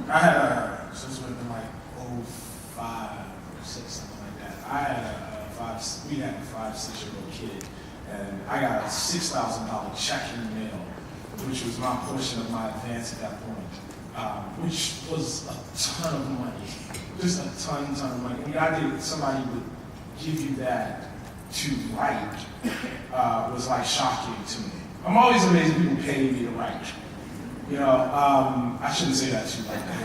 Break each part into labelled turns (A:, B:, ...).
A: I had a, since we've been like 05 or 06, something like that. I had we had a 5-6-year-old kid, and I got a $6,000 check in the mail, which was my portion of my advance at that point, which was a ton of money, just a ton of money. And the idea that somebody would give you that to write was like shocking to me. I'm always amazed when people pay me to write. You know, I shouldn't say that too like that.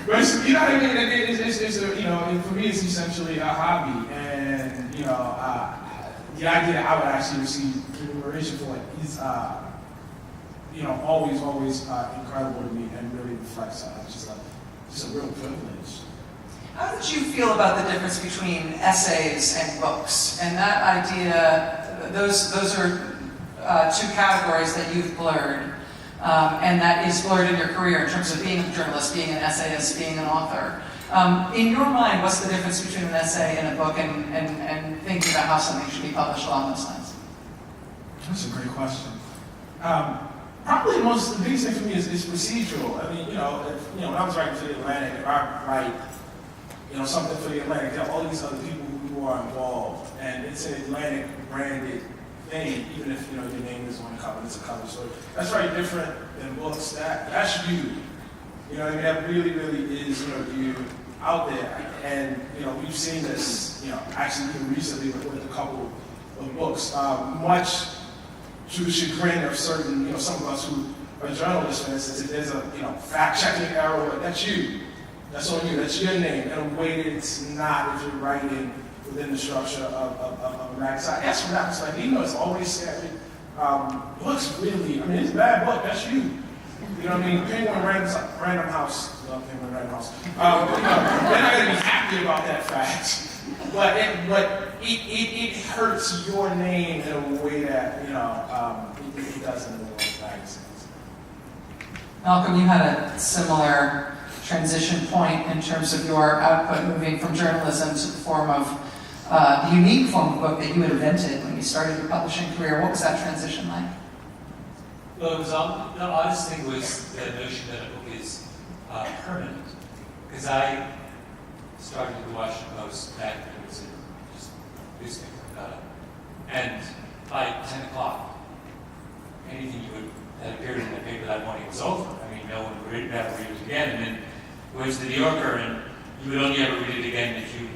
A: But it's, you know what I mean? It's you know, for me, it's essentially a hobby, and you know, the idea that I would actually receive remuneration for it is, you know, always incredible to me, and really reflects just a real privilege.
B: How did you feel about the difference between essays and books? And that idea, those are two categories that you've blurred, and that is blurred in your career in terms of being a journalist, being an essayist, being an author. In your mind, what's the difference between an essay and a book, and thinking about how something should be published along those lines?
A: That's a great question. Probably the biggest thing for me is procedural. I mean, you know, when I was writing for the Atlantic, if I write, you know, something for the Atlantic, there are all these other people who are involved, and it's an Atlantic branded thing, even if, you know, your name is on the cover, it's a cover story. That's very different than books. That's you. You know what I mean? That really is, you know, you out there. And, you know, we've seen this, you know, actually even recently with a couple of books, much to the chagrin of certain, you know, some of us who are journalists, for instance, if there's a, you know, fact-checking error, that's you. That's on you, that's your name, in a way that it's not if you're writing within the structure of a magazine. I guess from that perspective, even though it's always scary, books really, I mean, it's a bad book, that's you. You know what I mean? Penguin Random House, love Penguin Random House. You know, they're not gonna be happy about that fact. But it hurts your name in a way that, you know, it doesn't in the world of magazines.
B: Malcolm, you had a similar transition point in terms of your output moving from journalism to the form of the unique form of book that you had invented when you started your publishing career. What was that transition like?
C: Well, the oddest thing was the notion that a book is permanent. Because I started the Washington Post back when it was just a newspaper. And by 10 o'clock, anything that appeared in the paper that morning was over. I mean, no one would ever read it again. And then it was the New Yorker, and you would only ever read it again if you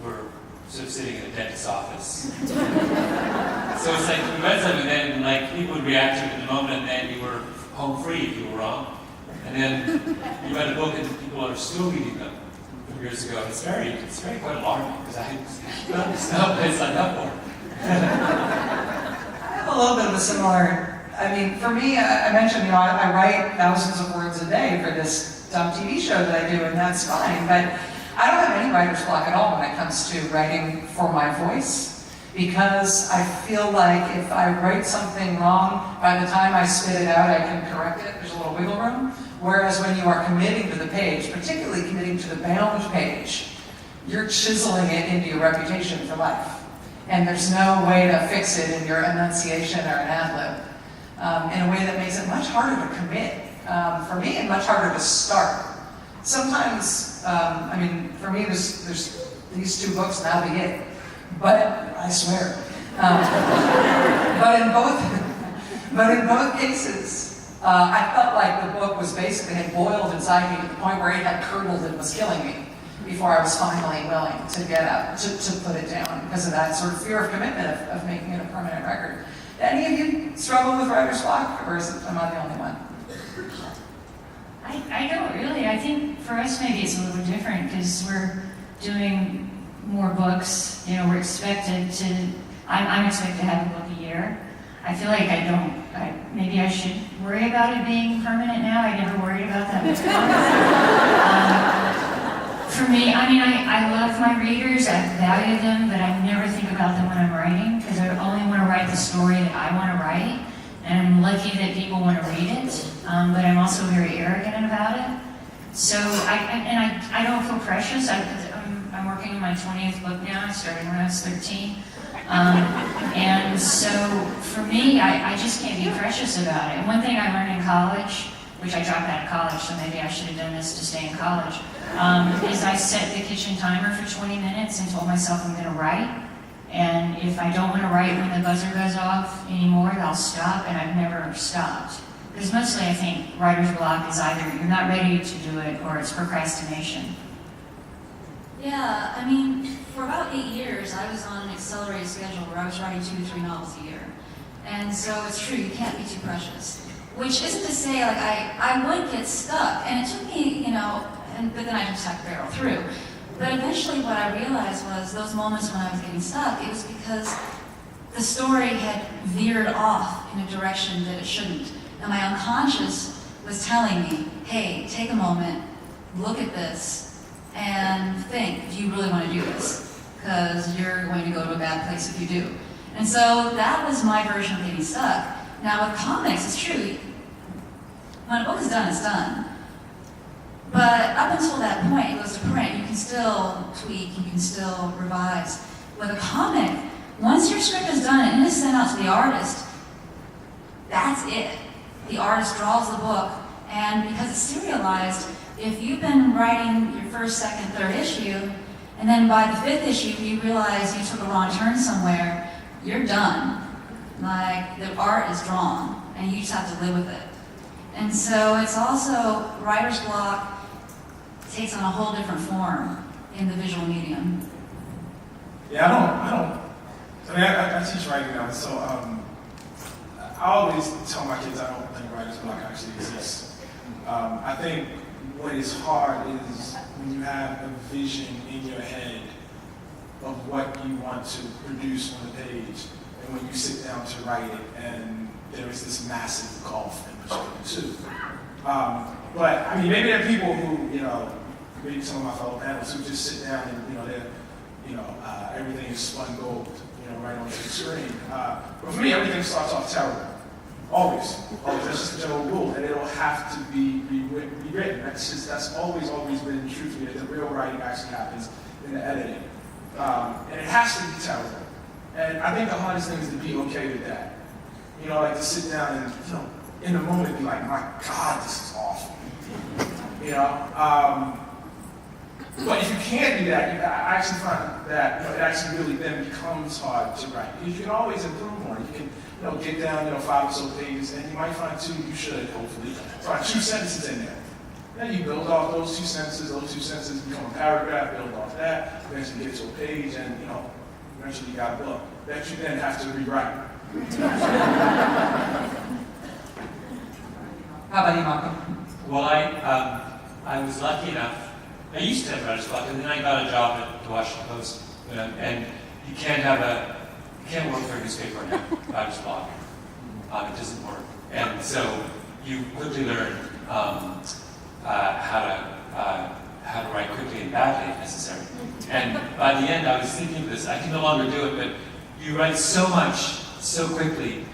C: were sort of sitting in a dentist's office. So it's like you read something, and then like people would react to it in the moment, and then you were home free if you were wrong. And then you read a book, and people are still reading them from years ago. It's very quite alarming because I don't understand what I signed up for.
B: I have a little bit of a similar. I mean, for me, I mentioned, you know, I write thousands of words a day for this dumb TV show that I do, and that's fine. But I don't have any writer's block at all when it comes to writing for my voice, because I feel like if I write something wrong, by the time I spit it out, I can correct it. There's a little wiggle room. Whereas when you are committing to the page, particularly committing to the bound page, you're chiseling it into your reputation for life. And there's no way to fix it in your enunciation or an ad-lib. In a way that makes it much harder to commit, for me, and much harder to start. Sometimes, I mean, for me, there's these two books, and that'll be it. But I swear. But in both cases, I felt like the book was basically had boiled inside me to the point where it had curdled and was killing me before I was finally willing to get up, to put it down, because of that sort of fear of commitment of making it a permanent record. Any of you struggle with writer's block, or am I the only one?
D: I don't really. I think for us maybe it's a little different because we're doing more books. You know, we're expected to. I'm expected to have a book a year. I feel like I don't. Maybe I should worry about it being permanent now. I never worried about that before. For me, I mean, I love my readers. I value them, but I never think about them when I'm writing because I only want to write the story that I want to write. And I'm lucky that people want to read it, but I'm also very arrogant about it. So I don't feel precious. I'm working on my 20th book now. I started when I was 13. And so for me, I just can't be precious about it. And one thing I learned in college which I dropped out of college, so maybe I should have done this to stay in college, is I set the kitchen timer for 20 minutes and told myself I'm gonna write. And if I don't want to write when the buzzer goes off anymore, I'll stop, and I've never stopped. Because mostly I think writer's block is either you're not ready to do it or it's procrastination.
E: Yeah, I mean, for about 8 years, I was on an accelerated schedule where I was writing 2 to 3 novels a year. And so it's true, you can't be too precious. Which isn't to say, like, I would get stuck, and it took me, you know, but then I just had to barrel through. But eventually what I realized was those moments when I was getting stuck, it was because the story had veered off in a direction that it shouldn't. And my unconscious was telling me, hey, take a moment, look at this, and think, do you really want to do this? Because you're going to go to a bad place if you do. And so that was my version of getting stuck. Now with comics, it's true, when a book is done, it's done. But up until that point, it goes to print, you can still tweak, you can still revise. With a comic, once your script is done and it is sent out to the artist, that's it. The artist draws the book, and because it's serialized, if you've been writing your first, second, third issue, and then by the 5th issue you realize you took a wrong turn somewhere, you're done. Like, the art is drawn, and you just have to live with it. And so it's also, writer's block takes on a whole different form in the visual medium.
A: Yeah, I mean, I teach writing now, so I always tell my kids I don't think writer's block actually exists. I think what is hard is when you have a vision in your head of what you want to produce on the page, and when you sit down to write it, and there is this massive gulf in between the two. But I mean, maybe there are people who, you know, maybe some of my fellow panelists who just sit down and, you know, they're, you know, everything is spun gold, you know, right onto the screen. But for me, everything starts off terrible. Always. Always. That's just a general rule, and it'll have to be rewritten. That's always been true for me. The real writing actually happens in the editing. And it has to be terrible. And I think the hardest thing is to be okay with that. You know, like to sit down and, you know, in the moment be like, my God, this is awful. You know? But if you can't do that, I actually find that, you know, it actually really then becomes hard to write. Because you can always improve more. You can, you know, get down, you know, 5 or so pages, and you might find 2, you should, hopefully, find 2 sentences in there. Then you build off those 2 sentences become a paragraph, build off that, eventually get to a page, and, you know, eventually you got a book that you then have to rewrite.
B: How about you, Malcolm?
C: Well, I was lucky enough. I used to have writer's block, and then I got a job at the Washington Post, and you can't work for a newspaper and have writer's block. It doesn't work, and so you quickly learn how to write quickly and badly if necessary. And by the end, I was thinking of this. I can no longer do it, but you write so much so quickly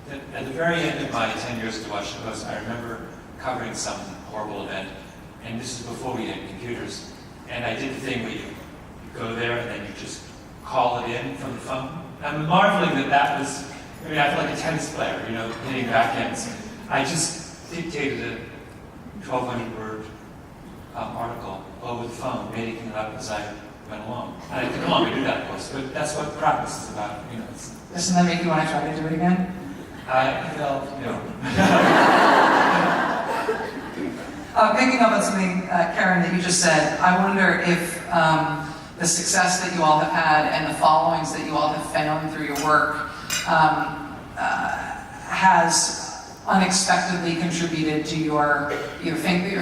C: that at the very end of my 10 years at the Washington Post, I remember covering some horrible event. And this is before we had computers. And I did the thing where you go there and then you just call it in from the phone. I'm marveling that was, I mean, I feel like a tennis player, you know, hitting backhands. I just dictated a 1,200-word article over the phone, making it up as I went along. And I can no longer do that, of course, but that's what practice is about, you know.
B: Doesn't that make you want to try to do it again?
C: Well, you know.
B: Picking up on something, Karen, that you just said, I wonder if the success that you all have had and the followings that you all have found through your work has unexpectedly contributed to your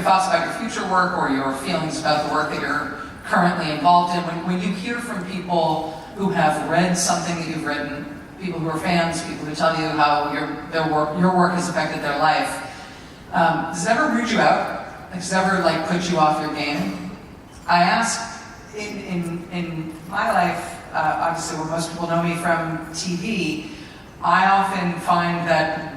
B: thoughts about your future work or your feelings about the work that you're currently involved in. When you hear from people who have read something that you've written, people who are fans, people who tell you how your work has affected their life, does it ever root you out? Does it ever put you off your game? I ask, in my life, obviously where most people know me from TV, I often find that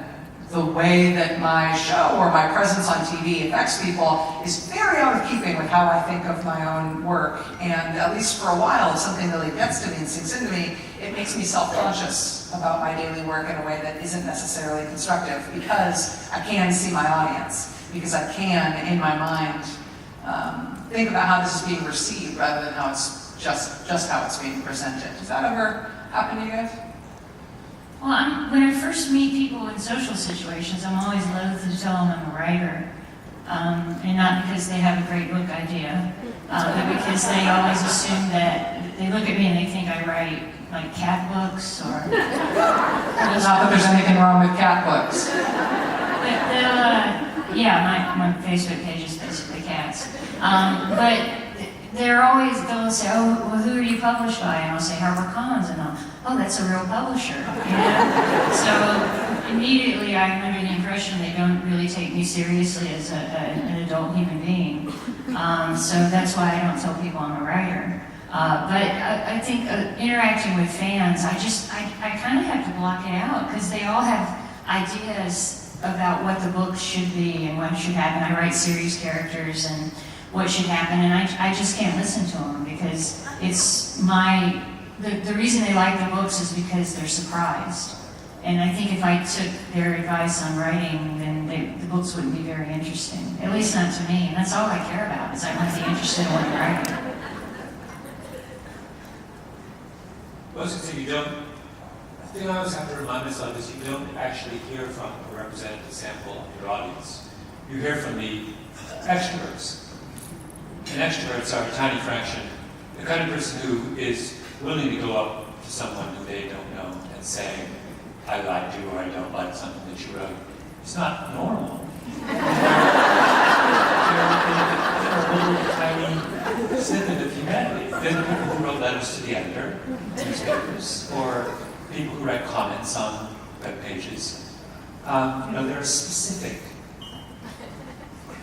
B: the way that my show or my presence on TV affects people is very out of keeping with how I think of my own work. And at least for a while, if something really gets to me and sinks into me, it makes me self-conscious about my daily work in a way that isn't necessarily constructive because I can see my audience. because I can, in my mind, think about how this is being received rather than how it's just how it's being presented. Does that ever happen to you guys?
D: Well, when I first meet people in social situations, I'm always loath to tell them I'm a writer. And not because they have a great book idea, but because they always assume that, they look at me and they think I write like cat books or...
B: Not that there's anything wrong with cat books.
D: But they'll, yeah, my Facebook page is basically cats. But they'll say, oh, well, who are you published by? And I'll say HarperCollins, and oh, that's a real publisher. You know? So immediately I'm under the impression they don't really take me seriously as an adult human being. So that's why I don't tell people I'm a writer. But I think interacting with fans, I kind of have to block it out because they all have ideas about what the book should be and what should happen. I write series characters and what should happen, and I just can't listen to them because it's the reason they like the books is because they're surprised. And I think if I took their advice on writing, then the books wouldn't be very interesting. At least not to me, and that's all I care about, is I want to be interested in what you're writing.
C: Most of the you don't, the thing I always have to remind myself is you don't actually hear from a representative sample of your audience. You hear from the extroverts. And extroverts are a tiny fraction. The kind of person who is willing to go up to someone who they don't know and say, I like you or I don't like something that you wrote. It's not normal. They're a little tiny snippet of humanity. They're the people who wrote letters to the editor, newspapers, or people who write comments on web pages. They're specific.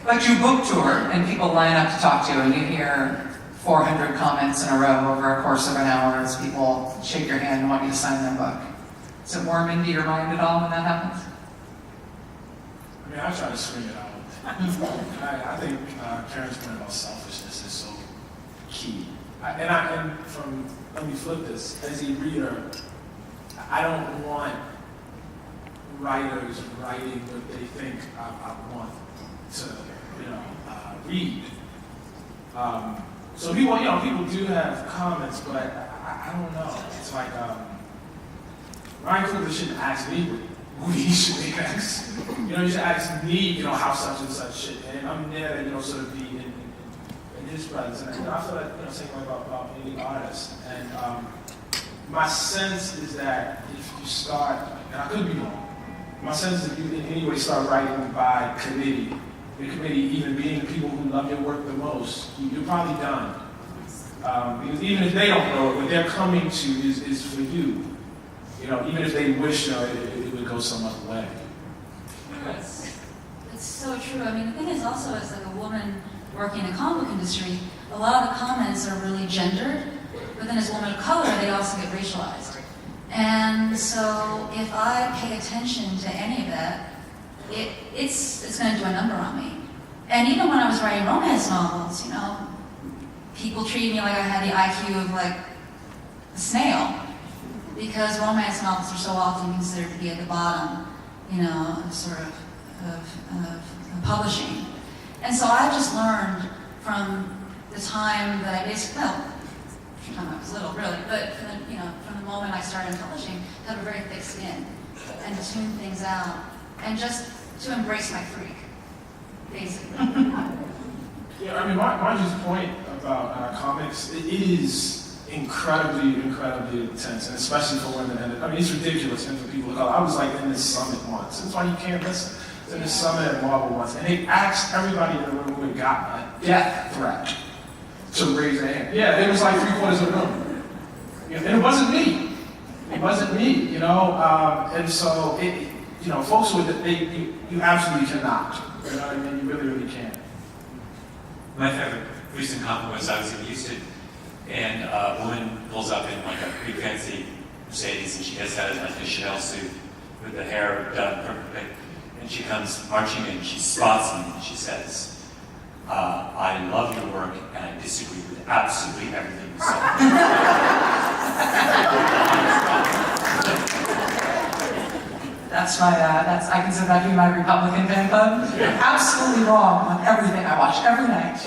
B: But you book tour and people line up to talk to you and you hear 400 comments in a row over a course of an hour as people shake your hand and want you to sign their book. Does it warm into your mind at all when that happens?
A: I mean, I try to swing it out. I think Karen's point about selfishness is so key. Let me flip this. As a reader, I don't want writers writing what they think I want to, read. So people do have comments, but I don't know. It's like Ryan Coogler shouldn't ask me what he should ask. You should ask me, how such and such shit, and I'm there to, sort of be in his presence. And I feel like, same way about any artist. And my sense is that if you start, and I could be wrong, my sense is if you in any way start writing by committee, the committee even being the people who love your work the most, you're probably done. Because even if they don't know it, what they're coming to is for you. Even if they wish it would go some other way.
E: It's so true. I mean, the thing is also, as like a woman working in the comic book industry, a lot of the comments are really gendered, but then as a woman of color, they also get racialized. And so if I pay attention to any of that, it's going to do a number on me. And even when I was writing romance novels, people treated me like I had the IQ of like a snail, because romance novels are so often considered to be at the bottom, of publishing. And so I just learned from the time that I basically, from the time I was little, really, but from the moment I started publishing, to have a very thick skin and to tune things out and just to embrace my freak, basically.
A: Yeah, I mean, Margie's point about comics, it is incredibly intense, and especially for women. And I mean, it's ridiculous, and for people of color. I was like in this summit once. That's why you can't listen. I was in this summit at Marvel once, and they asked everybody in the room who had got a death threat to raise their hand. Yeah, it was like 3/4 of the room. And it wasn't me. It wasn't me, and so folks with you absolutely cannot. You know what I mean? You really can't.
C: My favorite recent comment was I was in Houston, and a woman pulls up in like a pretty fancy Mercedes, and she has that in like a Chanel suit with the hair done perfectly. And she comes marching in, she spots me, and she says, I love your work, and I disagree with absolutely everything you said.
B: That's I consider that to be my Republican fan club. Absolutely wrong on everything I watch every night.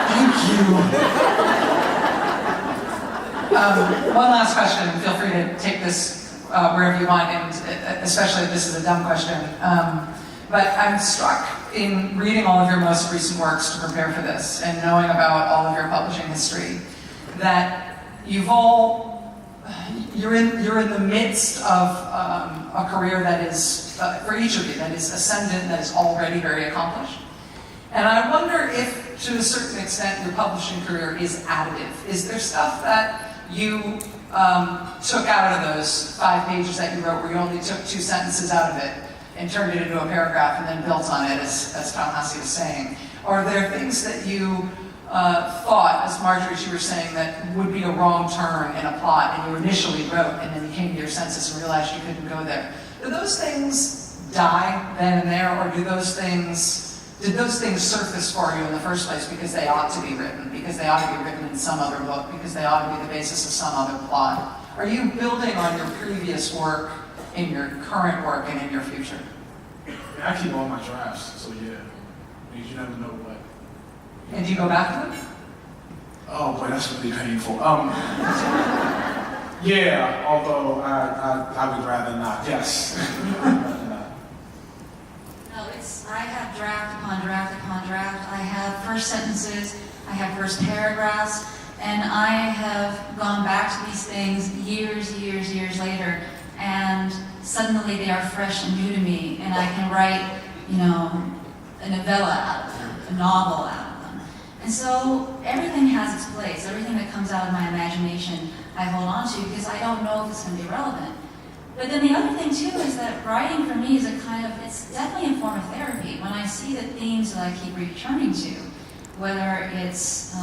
B: Thank you. One last question, and feel free to take this wherever you want, and especially if this is a dumb question. But I'm struck in reading all of your most recent works to prepare for this, and knowing about all of your publishing history, that you're in the midst of a career that is, for each of you, that is ascendant, that is already very accomplished. And I wonder if, to a certain extent, your publishing career is additive. Is there stuff that you took out of those 5 pages that you wrote, where you only took 2 sentences out of it and turned it into a paragraph and then built on it, as Tallahassee was saying? Or are there things that you thought, as Marjorie, you were saying, that would be a wrong turn in a plot, and you initially wrote, and then you came to your senses and realized you couldn't go there? Do those things die then and there, or did those things surface for you in the first place because they ought to be written, because they ought to be written in some other book, because they ought to be the basis of some other plot? Are you building on your previous work in your current work and in your future?
A: I keep all my drafts, so yeah. Because you never know what.
B: And do you go back to them?
A: Oh boy, that's really painful. Yeah, although I would rather not. Yes.
E: No, I have draft upon draft upon draft. I have first sentences, I have first paragraphs, and I have gone back to these things years later, and suddenly they are fresh and new to me, and I can write, a novella out of them, a novel out of them. And so everything has its place. Everything that comes out of my imagination, I hold on to, because I don't know if it's going to be relevant. But then the other thing too is that writing for me is it's definitely a form of therapy. When I see the themes that I keep returning to, whether it's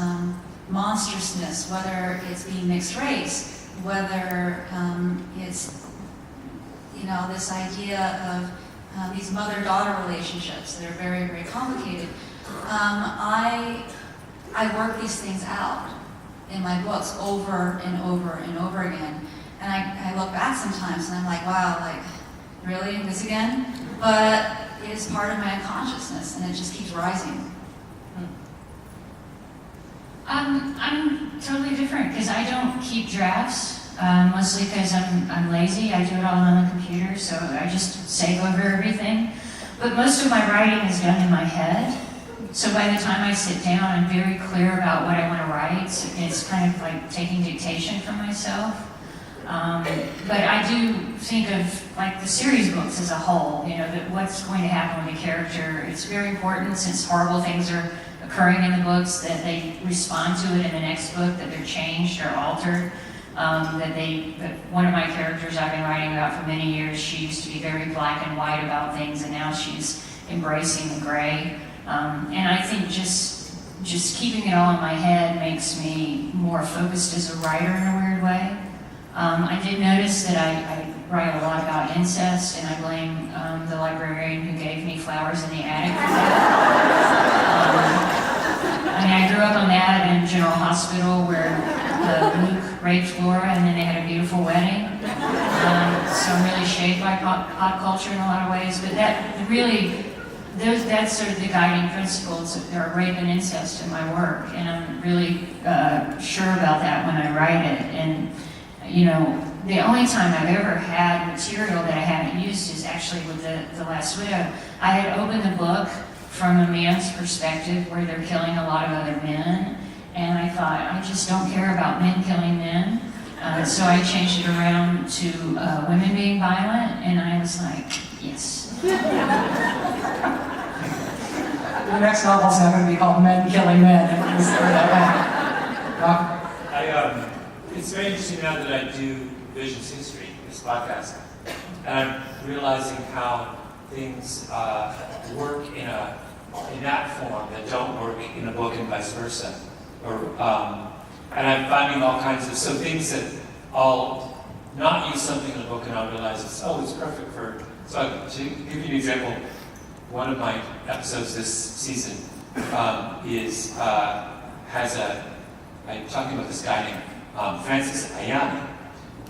E: monstrousness, whether it's being mixed race, whether it's, this idea of these mother-daughter relationships that are very, very complicated, I work these things out in my books over and over and over again. And I look back sometimes and I'm like, wow, really, this again? But it is part of my unconsciousness, and it just keeps rising.
D: I'm totally different, because I don't keep drafts, mostly because I'm lazy. I do it all on the computer, so I just save over everything. But most of my writing is done in my head. So by the time I sit down, I'm very clear about what I want to write. It's kind of like taking dictation for myself. But I do think of the series books as a whole, that what's going to happen with the character. It's very important, since horrible things are occurring in the books, that they respond to it in the next book, that they're changed or altered. That one of my characters I've been writing about for many years, she used to be very black and white about things, and now she's embracing the gray. And I think just keeping it all in my head makes me more focused as a writer in a weird way. I did notice that I write a lot about incest, and I blame the librarian who gave me flowers in the attic for that. I grew up on that in General Hospital, where Luke raped Laura, and then they had a beautiful wedding. So I'm really shaped by pop culture in a lot of ways, but that really, that's sort of the guiding principles. There are rape and incest in my work, and I'm really sure about that when I write it. And the only time I've ever had material that I haven't used is actually with the Last Widow. I had opened the book from a man's perspective, where they're killing a lot of other men, and I thought, I just don't care about men killing men. So I changed it around to women being violent, and I was like, yes.
B: The next novel's now going to be called Men Killing Men.
C: It's very interesting now that I do Visions History, this podcast, and I'm realizing how things work in that form that don't work in a book, and vice versa. And I'm finding all kinds of things that I'll not use something in a book, and I'll realize it's perfect for. So to give you an example, one of my episodes this season I'm talking about this guy named Francis Ayani,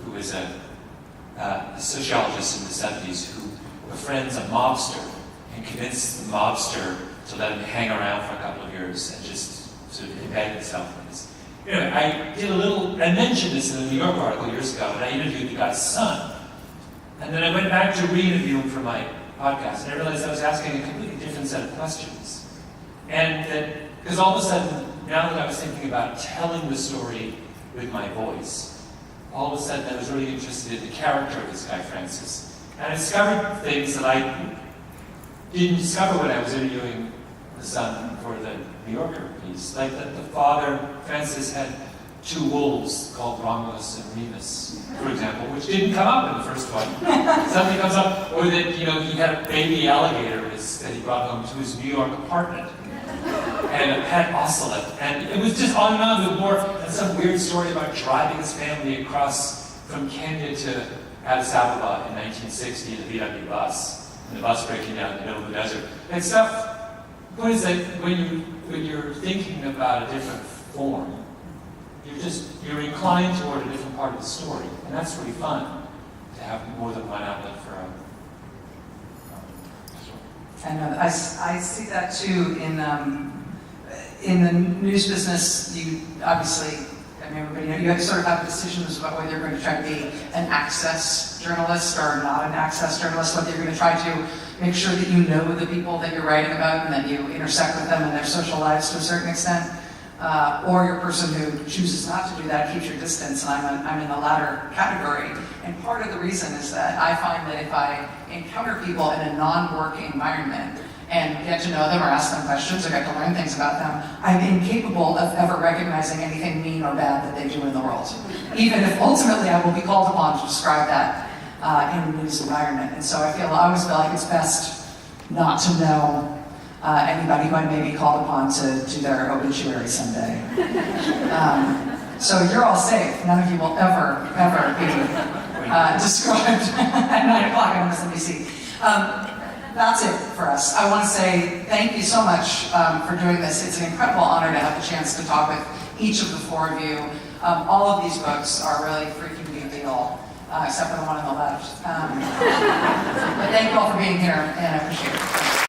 C: who is a a sociologist in the 70s who befriends a mobster and convinces the mobster to let him hang around for a couple of years and just sort of embed himself in this. Anyway, I mentioned this in the New York article years ago, and I interviewed the guy's son. And then I went back to re-interview him for my podcast, and I realized I was asking a completely different set of questions. And that, because all of a sudden, now that I was thinking about telling the story with my voice, all of a sudden I was really interested in the character of this guy, Francis. And I discovered things that I didn't discover when I was interviewing the son for the New Yorker piece. Like that the father, Francis, had 2 wolves called Romulus and Remus, for example, which didn't come up in the first one. Suddenly comes up, or that, you know, he had a baby alligator that he brought home to his New York apartment, and a pet ocelot, and it was just on and on with more, and some weird story about driving his family across from Kenya to Addis Ababa in 1960 in a VW bus, and the bus breaking down in the middle of the desert. And stuff, what is that, when you're thinking about a different form, you're inclined toward a different part of the story, and that's really fun to have more than one outlet for a story.
B: I know. I see that too in the news business. You obviously, I mean, everybody, you sort of have decisions about whether you're going to try to be an access journalist or not an access journalist, whether you're going to try to make sure that you know the people that you're writing about and that you intersect with them in their social lives to a certain extent. Or you're a person who chooses not to do that, keeps your distance, and I'm in the latter category. And part of the reason is that I find that if I encounter people in a non-work environment and get to know them or ask them questions or get to learn things about them, I'm incapable of ever recognizing anything mean or bad that they do in the world. Even if ultimately I will be called upon to describe that in a news environment. And so I always feel like it's best not to know anybody who I may be called upon to do their obituary someday. So you're all safe. None of you will ever be described at 9 o'clock on MSNBC. That's it for us. I want to say thank you so much for doing this. It's an incredible honor to have the chance to talk with each of the 4 of you. All of these books are really freaking big deal, except for the one on the left. But thank you all for being here, and I appreciate it.